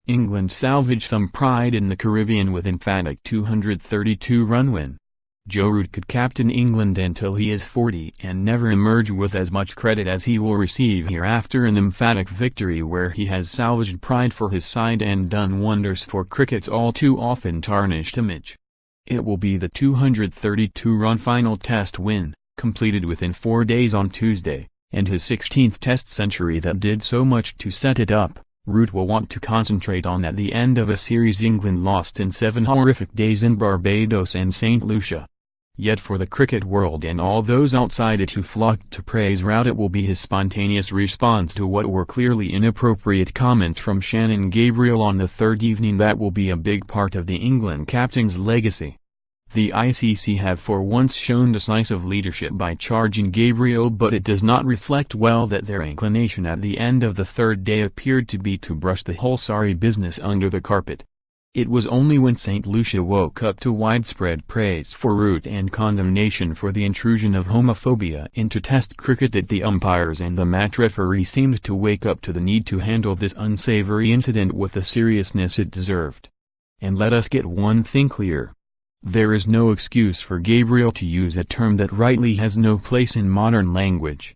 England salvaged some pride in the Caribbean with emphatic 232-run win. Joe Root could captain England until he is 40 and never emerge with as much credit as he will receive here after an emphatic victory where he has salvaged pride for his side and done wonders for cricket's all too often tarnished image. It will be the 232-run final Test win, completed within 4 days on Tuesday, and his 16th Test century that did so much to set it up. Root will want to concentrate on at the end of a series England lost in 7 horrific days in Barbados and St Lucia. Yet for the cricket world and all those outside it who flocked to praise Root, it will be his spontaneous response to what were clearly inappropriate comments from Shannon Gabriel on the third evening that will be a big part of the England captain's legacy. The ICC have for once shown decisive leadership by charging Gabriel, but it does not reflect well that their inclination at the end of the third day appeared to be to brush the whole sorry business under the carpet. It was only when St Lucia woke up to widespread praise for Root and condemnation for the intrusion of homophobia into Test cricket that the umpires and the match referee seemed to wake up to the need to handle this unsavory incident with the seriousness it deserved. And let us get one thing clear. There is no excuse for Gabriel to use a term that rightly has no place in modern language.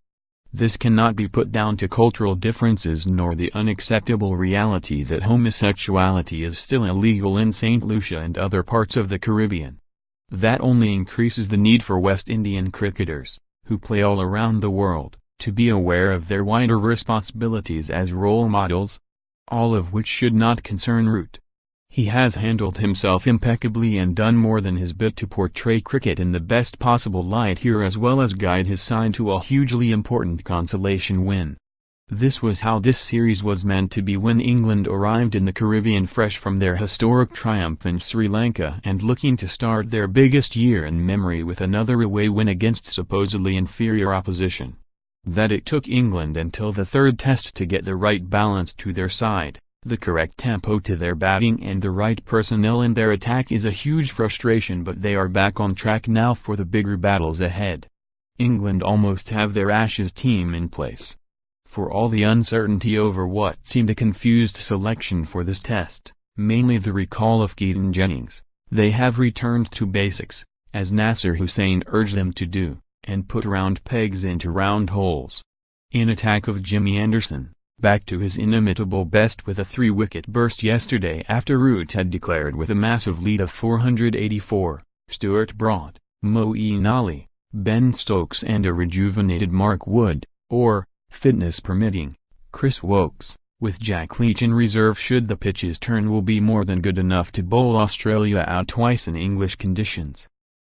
This cannot be put down to cultural differences nor the unacceptable reality that homosexuality is still illegal in St. Lucia and other parts of the Caribbean. That only increases the need for West Indian cricketers, who play all around the world, to be aware of their wider responsibilities as role models, all of which should not concern Root. He has handled himself impeccably and done more than his bit to portray cricket in the best possible light here as well as guide his side to a hugely important consolation win. This was how this series was meant to be when England arrived in the Caribbean fresh from their historic triumph in Sri Lanka and looking to start their biggest year in memory with another away win against supposedly inferior opposition. That it took England until the third Test to get the right balance to their side, the correct tempo to their batting and the right personnel in their attack is a huge frustration, but they are back on track now for the bigger battles ahead. England almost have their Ashes team in place. For all the uncertainty over what seemed a confused selection for this Test, mainly the recall of Keaton Jennings, they have returned to basics, as Nasser Hussain urged them to do, and put round pegs into round holes. In attack of Jimmy Anderson, back to his inimitable best with a 3-wicket burst yesterday after Root had declared with a massive lead of 484, Stuart Broad, Moeen Ali, Ben Stokes and a rejuvenated Mark Wood, or, fitness permitting, Chris Woakes, with Jack Leach in reserve should the pitches turn will be more than good enough to bowl Australia out twice in English conditions.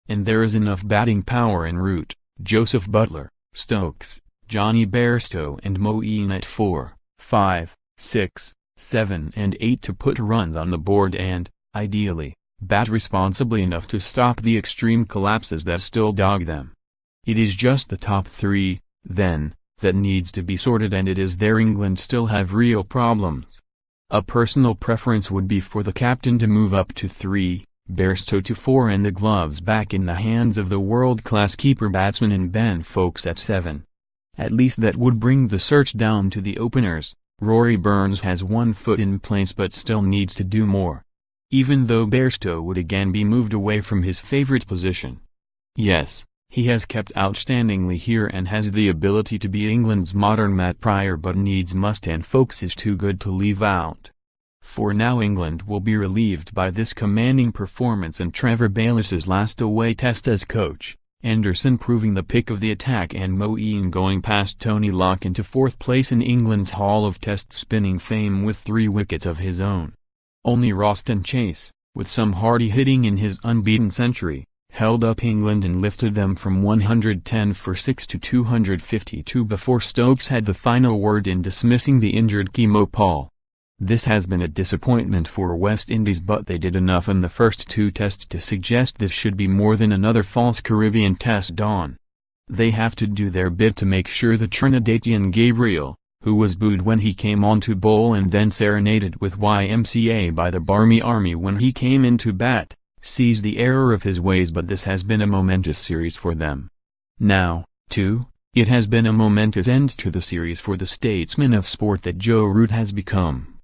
And there is enough batting power in Root, Joseph Buttler, Stokes, Johnny Bairstow and Moeen at 4, 5, 6, 7 and 8 to put runs on the board and, ideally, bat responsibly enough to stop the extreme collapses that still dog them. It is just the top 3, then, that needs to be sorted, and it is there England still have real problems. A personal preference would be for the captain to move up to 3, Bairstow to 4 and the gloves back in the hands of the world-class keeper batsman in Ben Foakes at 7. At least that would bring the search down to the openers. Rory Burns has one foot in place but still needs to do more. Even though Bairstow would again be moved away from his favorite position. Yes, he has kept outstandingly here and has the ability to be England's modern Matt Pryor, but needs must, and Foakes is too good to leave out. For now England will be relieved by this commanding performance and Trevor Bayliss's last away Test as coach. Anderson proving the pick of the attack and Moeen going past Tony Locke into 4th place in England's Hall of Test spinning fame with 3 wickets of his own. Only Roston Chase, with some hardy hitting in his unbeaten century, held up England and lifted them from 110 for 6 to 252 before Stokes had the final word in dismissing the injured Kemo Paul. This has been a disappointment for West Indies, but they did enough in the first 2 Tests to suggest this should be more than another false Caribbean Test dawn. They have to do their bit to make sure the Trinidadian Gabriel, who was booed when he came on to bowl and then serenaded with YMCA by the Barmy Army when he came in to bat, sees the error of his ways, but this has been a momentous series for them. Now, too, it has been a momentous end to the series for the statesman of sport that Joe Root has become.